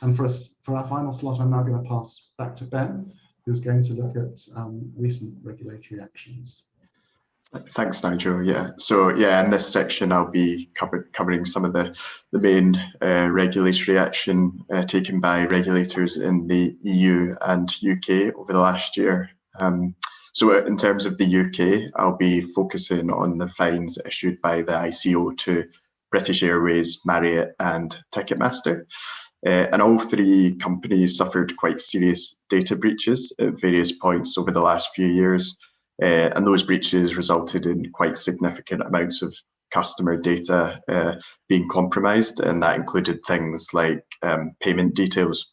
And for our final slot, I'm now going to pass back to Ben, who's going to look at recent regulatory actions. Thanks, Nigel. In this section, I'll be covering some of the main regulatory action taken by regulators in the EU and UK over the last year. So in terms of the UK, I'll be focusing on the fines issued by the ICO to British Airways, Marriott and Ticketmaster. And all three companies suffered quite serious data breaches at various points over the last few years. And those breaches resulted in quite significant amounts of customer data being compromised, and that included things like payment details.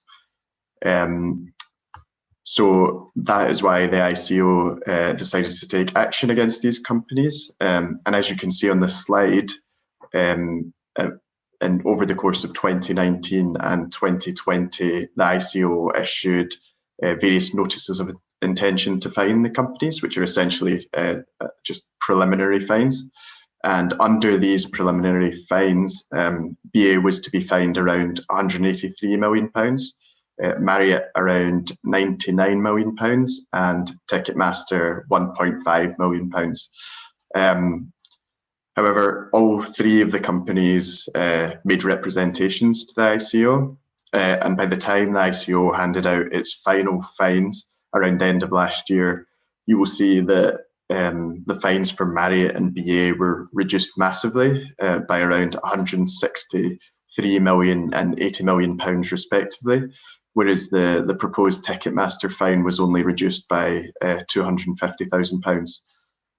So that is why the ICO decided to take action against these companies. And as you can see on this slide, and over the course of 2019 and 2020, the ICO issued various notices of intention to fine the companies, which are essentially just preliminary fines. And under these preliminary fines, BA was to be fined around £183 million, Marriott around £99 million, and Ticketmaster £1.5 million. However, all three of the companies made representations to the ICO, and by the time the ICO handed out its final fines around the end of last year, you will see that the fines for Marriott and BA were reduced massively by around 163 million and 80 million pounds respectively, whereas the proposed Ticketmaster fine was only reduced by 250,000 pounds.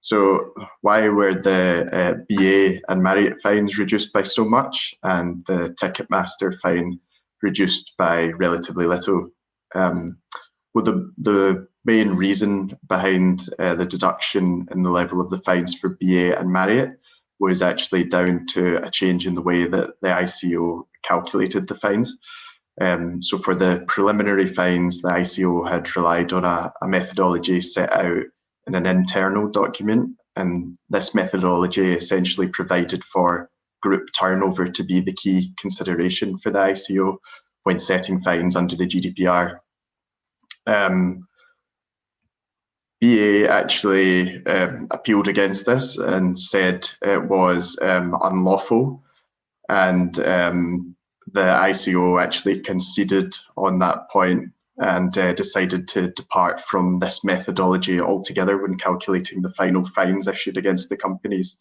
So why were the BA and Marriott fines reduced by so much and the Ticketmaster fine reduced by relatively little? Well, the main reason behind the deduction in the level of the fines for BA and Marriott was actually down to a change in the way that the ICO calculated the fines. So for the preliminary fines, the ICO had relied on a methodology set out in an internal document, and this methodology essentially provided for group turnover to be the key consideration for the ICO when setting fines under the GDPR. BA actually appealed against this and said it was unlawful, and the ICO actually conceded on that point and decided to depart from this methodology altogether when calculating the final fines issued against the companies.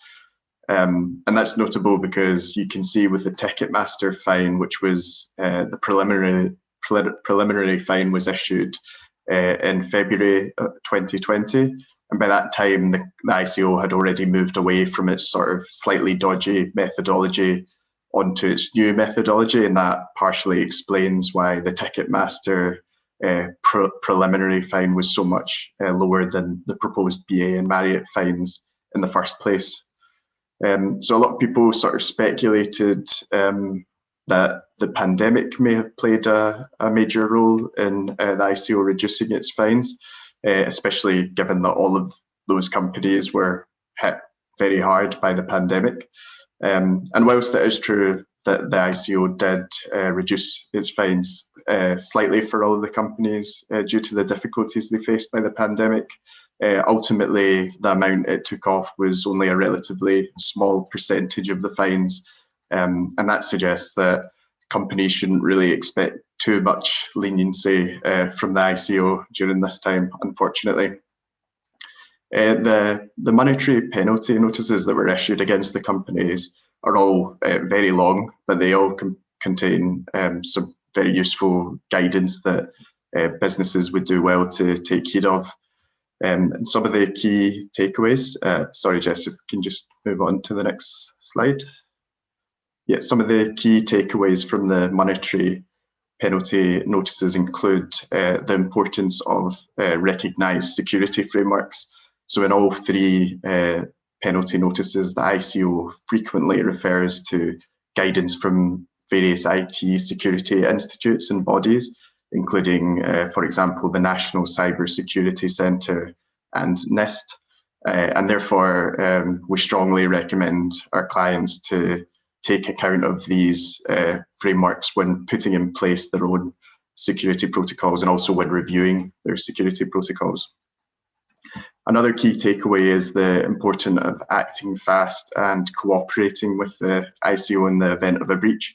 And that's notable because you can see with the Ticketmaster fine, which was the preliminary fine was issued in February 2020. And by that time, the ICO had already moved away from its sort of slightly dodgy methodology onto its new methodology. And that partially explains why the Ticketmaster preliminary fine was so much lower than the proposed BA and Marriott fines in the first place. So a lot of people sort of speculated that the pandemic may have played a major role in the ICO reducing its fines, especially given that all of those companies were hit very hard by the pandemic. And whilst it is true that the ICO did reduce its fines slightly for all of the companies due to the difficulties they faced by the pandemic, ultimately the amount it took off was only a relatively small percentage of the fines. And that suggests that companies shouldn't really expect too much leniency from the ICO during this time, unfortunately. The monetary penalty notices that were issued against the companies are all very long, but they all contain some very useful guidance that businesses would do well to take heed of. And some of the key takeaways, sorry, Jess, if we can just move on to the next slide. Yeah, some of the key takeaways from the monetary penalty notices include the importance of recognised security frameworks. So in all three penalty notices, the ICO frequently refers to guidance from various IT security institutes and bodies, including, for example, the National Cyber Security Centre and NIST. And therefore, we strongly recommend our clients to take account of these frameworks when putting in place their own security protocols and also when reviewing their security protocols. Another key takeaway is the importance of acting fast and cooperating with the ICO in the event of a breach.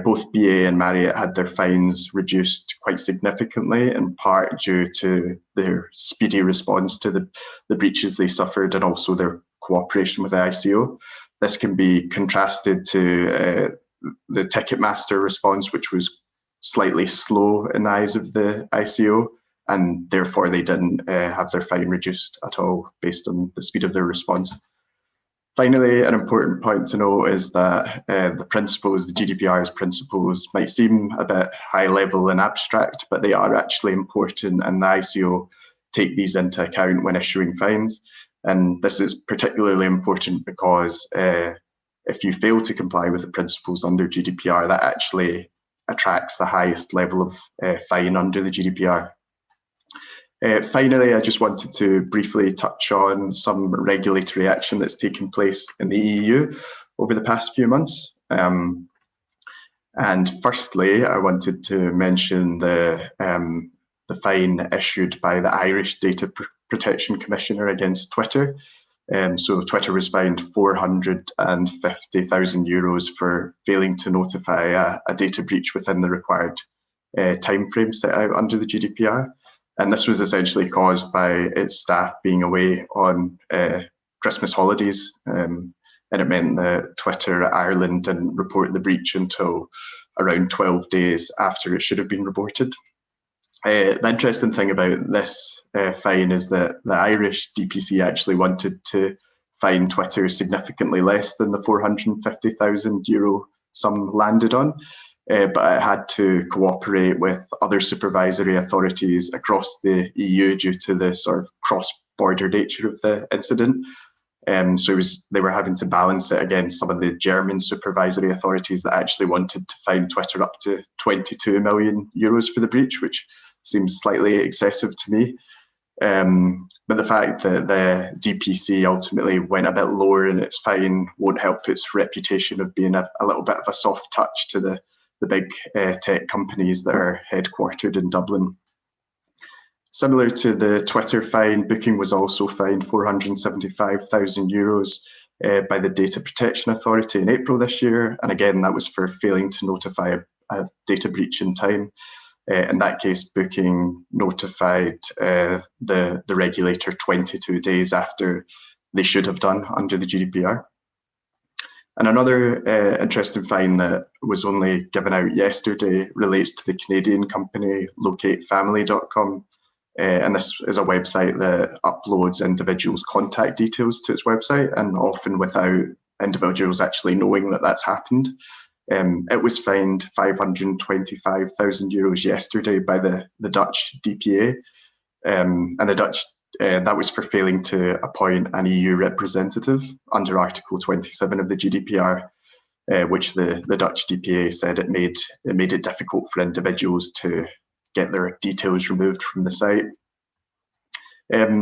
Both BA and Marriott had their fines reduced quite significantly, in part due to their speedy response to the breaches they suffered and also their cooperation with the ICO. This can be contrasted to the Ticketmaster response, which was slightly slow in the eyes of the ICO, and therefore they didn't have their fine reduced at all based on the speed of their response. Finally, an important point to note is that the principles, the GDPR's principles, might seem a bit high level and abstract, but they are actually important, and the ICO take these into account when issuing fines. And this is particularly important because if you fail to comply with the principles under GDPR, that actually attracts the highest level of fine under the GDPR. Finally, I just wanted to briefly touch on some regulatory action that's taken place in the EU over the past few months. And firstly, I wanted to mention the fine issued by the Irish Data Protection Commissioner against Twitter. So Twitter was fined €450,000 for failing to notify a data breach within the required timeframe set out under the GDPR. And this was essentially caused by its staff being away on Christmas holidays. And it meant that Twitter Ireland didn't report the breach until around 12 days after it should have been reported. The interesting thing about this fine is that the Irish DPC actually wanted to fine Twitter significantly less than the €450,000 sum landed on. But it had to cooperate with other supervisory authorities across the EU due to the sort of cross-border nature of the incident. So they were having to balance it against some of the German supervisory authorities that actually wanted to fine Twitter up to €22 million for the breach, which seems slightly excessive to me. But the fact that the DPC ultimately went a bit lower in its fine won't help its reputation of being a little bit of a soft touch to the big tech companies that are headquartered in Dublin. Similar to the Twitter fine, Booking was also fined €475,000 by the Data Protection Authority in April this year. And again, that was for failing to notify a data breach in time. In that case, Booking notified the regulator 22 days after they should have done under the GDPR. And another interesting fine that was only given out yesterday relates to the Canadian company LocateFamily.com. And this is a website that uploads individuals' contact details to its website, and often without individuals actually knowing that that's happened. It was fined €525,000 yesterday by the Dutch DPA. And the Dutch that was for failing to appoint an EU representative under Article 27 of the GDPR, which the Dutch DPA said it made it difficult for individuals to get their details removed from the site.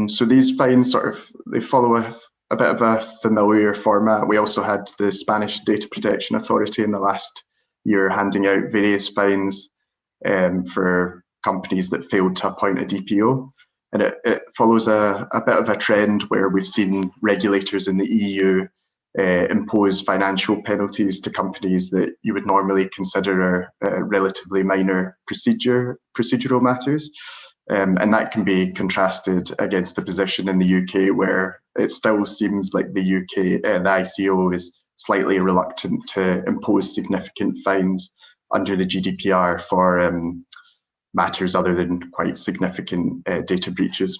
So these fines they follow a bit of a familiar format. We also had the Spanish Data Protection Authority in the last year handing out various fines for companies that failed to appoint a DPO. And it follows a bit of a trend where we've seen regulators in the EU impose financial penalties to companies that you would normally consider are relatively minor procedural matters. And that can be contrasted against the position in the UK, where it still seems like the UK, the ICO is slightly reluctant to impose significant fines under the GDPR for matters other than quite significant data breaches.